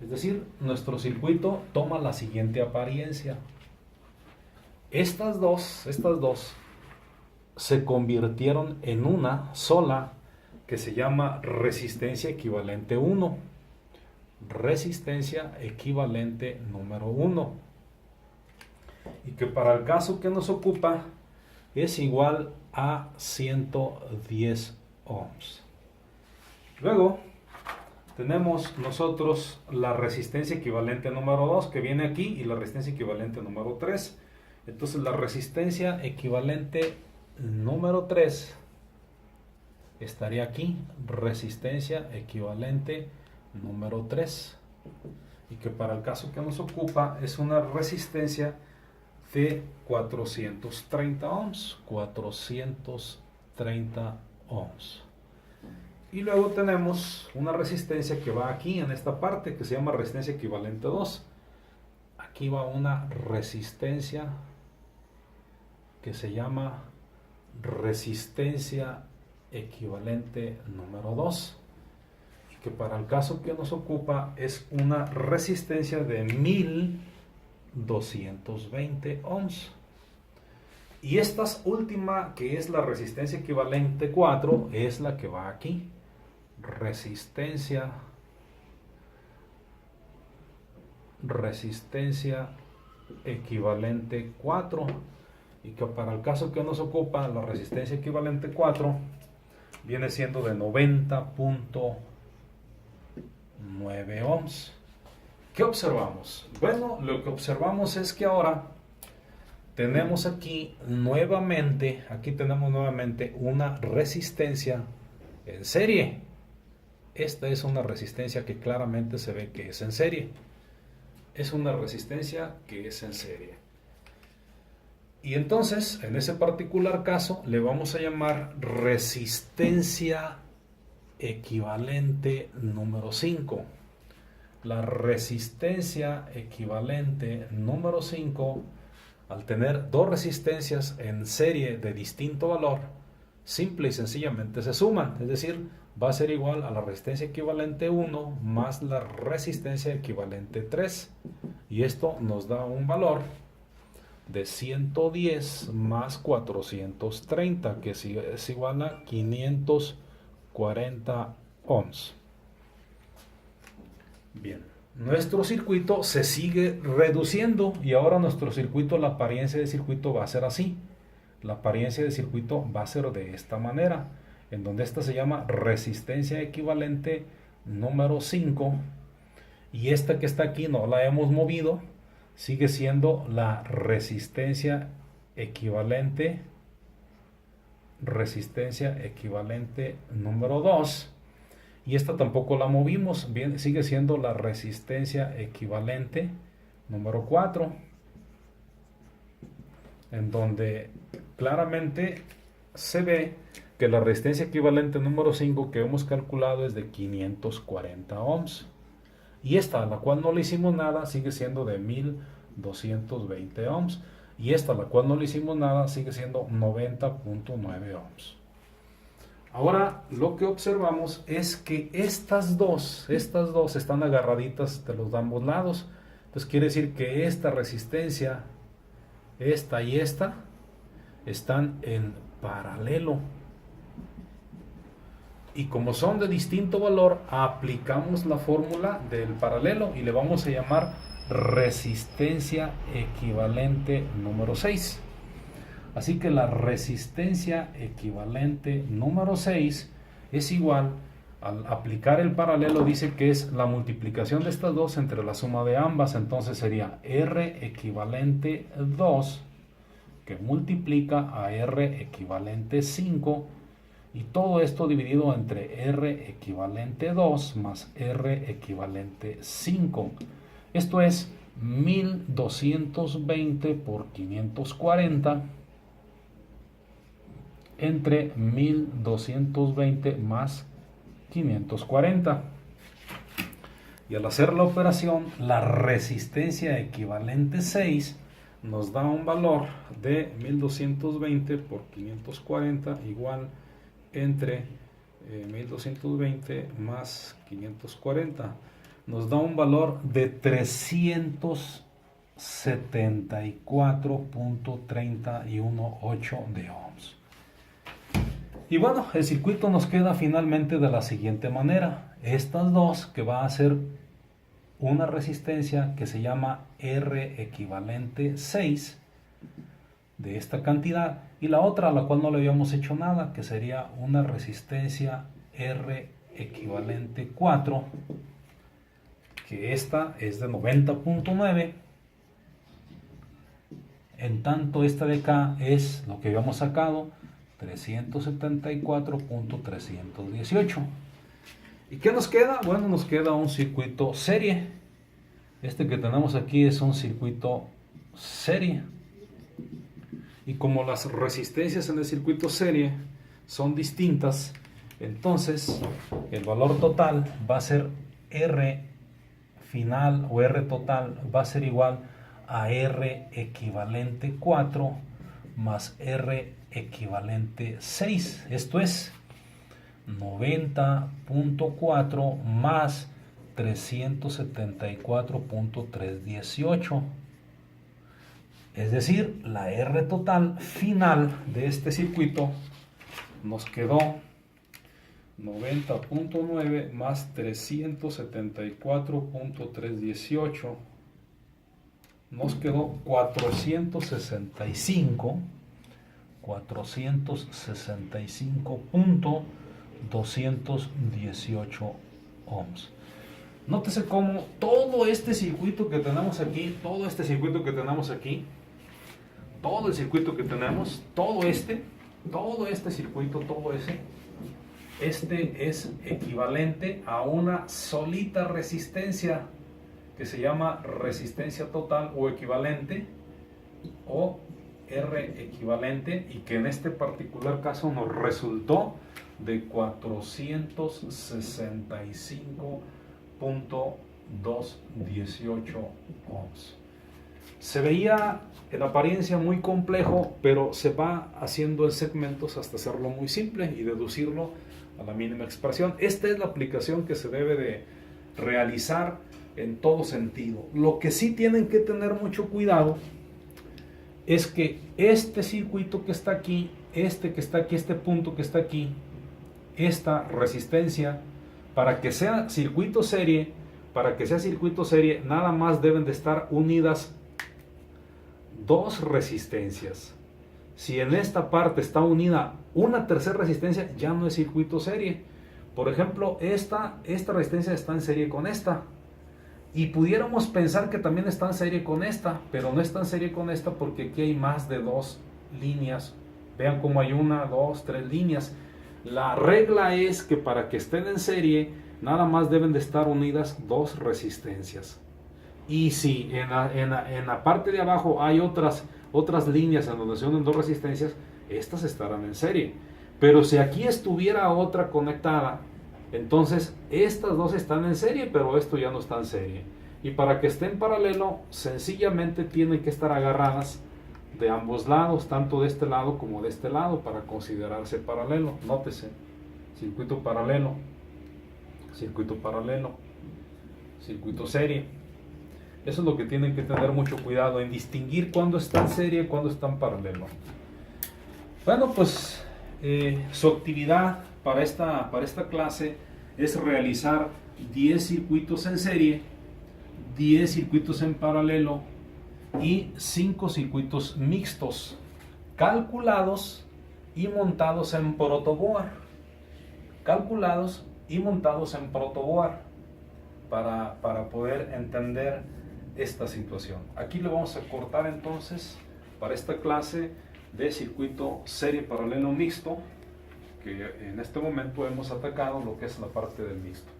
Es decir, nuestro circuito toma la siguiente apariencia. Estas dos se convirtieron en una sola que se llama resistencia equivalente 1. Resistencia equivalente número 1. Y que para el caso que nos ocupa es igual a 110 ohms. Luego tenemos nosotros la resistencia equivalente número 2 que viene aquí y la resistencia equivalente número 3. Entonces la resistencia equivalente número 3 estaría aquí, resistencia equivalente número 3. Y que para el caso que nos ocupa es una resistencia de 430 ohms. 430 ohms. Y luego tenemos una resistencia que va aquí en esta parte que se llama resistencia equivalente 2. Aquí va una resistencia que se llama resistencia equivalente número 2. Y que para el caso que nos ocupa es una resistencia de 1220 ohms. Y esta última, que es la resistencia equivalente 4, es la que va aquí. Resistencia equivalente 4. Y que para el caso que nos ocupa, la resistencia equivalente 4 viene siendo de 90.9 ohms. ¿Qué observamos? Bueno, lo que observamos es que ahora tenemos aquí nuevamente una resistencia en serie. Esta es una resistencia que claramente se ve que es en serie. Es una resistencia que es en serie. Y entonces, en ese particular caso, le vamos a llamar resistencia equivalente número 5. La resistencia equivalente número 5, al tener dos resistencias en serie de distinto valor, simple y sencillamente se suman. Es decir, va a ser igual a la resistencia equivalente 1 más la resistencia equivalente 3. Y esto nos da un valor de 110 más 430, que es igual a 540 ohms. Bien, nuestro circuito se sigue reduciendo y ahora nuestro circuito, la apariencia de circuito va a ser así. La apariencia de circuito va a ser de esta manera, en donde esta se llama resistencia equivalente número 5 y esta que está aquí no la hemos movido, sigue siendo la resistencia equivalente número 2. Y esta tampoco la movimos, bien, sigue siendo la resistencia equivalente número 4, en donde claramente se ve que la resistencia equivalente número 5 que hemos calculado es de 540 ohms. Y esta, a la cual no le hicimos nada, sigue siendo de 1220 ohms. Y esta, a la cual no le hicimos nada, sigue siendo 90.9 ohms. Ahora lo que observamos es que estas dos están agarraditas de los ambos lados. Entonces quiere decir que esta resistencia, esta y esta, están en paralelo. Y como son de distinto valor, aplicamos la fórmula del paralelo y le vamos a llamar resistencia equivalente número 6. Así que la resistencia equivalente número 6 es igual, al aplicar el paralelo dice que es la multiplicación de estas dos entre la suma de ambas, entonces sería R equivalente 2 que multiplica a R equivalente 5 y todo esto dividido entre R equivalente 2 más R equivalente 5. Esto es 1220 por 540 entre 1220 más 540. Y al hacer la operación, la resistencia equivalente 6 nos da un valor de 1220 por 540 igual entre 1220 más 540. nos da un valor de 374.318 de ohms. Y bueno, el circuito nos queda finalmente de la siguiente manera. Estas dos, que va a ser una resistencia que se llama R equivalente 6 de esta cantidad, y la otra a la cual no le habíamos hecho nada, que sería una resistencia R equivalente 4, que esta es de 90.9, en tanto esta de acá es lo que habíamos sacado, 374.318. ¿Y qué nos queda? Bueno, nos queda un circuito serie. Este que tenemos aquí es un circuito serie. Y como las resistencias en el circuito serie son distintas, entonces el valor total va a ser R final o R total va a ser igual a R equivalente 4 más R equivalente 6. Esto es 90.4 más 374.318. Es decir, la R total final de este circuito nos quedó 90.9 más 374.318. Nos quedó 465.218 ohms. Nótese cómo todo este circuito que tenemos aquí, todo el circuito que tenemos, todo este circuito, este es equivalente a una solita resistencia que se llama resistencia total o equivalente, o R equivalente, y que en este particular caso nos resultó de 465.218 ohms. Se veía en apariencia muy complejo, pero se va haciendo en segmentos hasta hacerlo muy simple y deducirlo a la mínima expresión. Esta es la aplicación que se debe de realizar en todo sentido. Lo que sí tienen que tener mucho cuidado es que este circuito que está aquí, este punto que está aquí, esta resistencia, para que sea circuito serie, nada más deben de estar unidas dos resistencias. Si en esta parte está unida una tercera resistencia, ya no es circuito serie. Por ejemplo, esta resistencia está en serie con esta. Y pudiéramos pensar que también está en serie con esta, pero no está en serie con esta porque aquí hay más de dos líneas. Vean cómo hay 1, 2, 3 líneas. La regla es que para que estén en serie, nada más deben de estar unidas dos resistencias. Y si en la parte de abajo hay otras líneas en donde se unen dos resistencias, estas estarán en serie. Pero si aquí estuviera otra conectada, entonces estas dos están en serie, pero esto ya no está en serie. Y para que esté en paralelo, sencillamente tienen que estar agarradas de ambos lados, tanto de este lado como de este lado, para considerarse paralelo. Nótese, circuito paralelo, circuito serie. Eso es lo que tienen que tener mucho cuidado en distinguir cuándo está en serie y cuándo está en paralelo. Bueno, pues su actividad para esta clase es realizar 10 circuitos en serie, 10 circuitos en paralelo y 5 circuitos mixtos, calculados y montados en protoboard. Para poder entender esta situación. Aquí le vamos a cortar entonces para esta clase de circuito serie paralelo mixto, que en este momento hemos atacado lo que es la parte del mixto.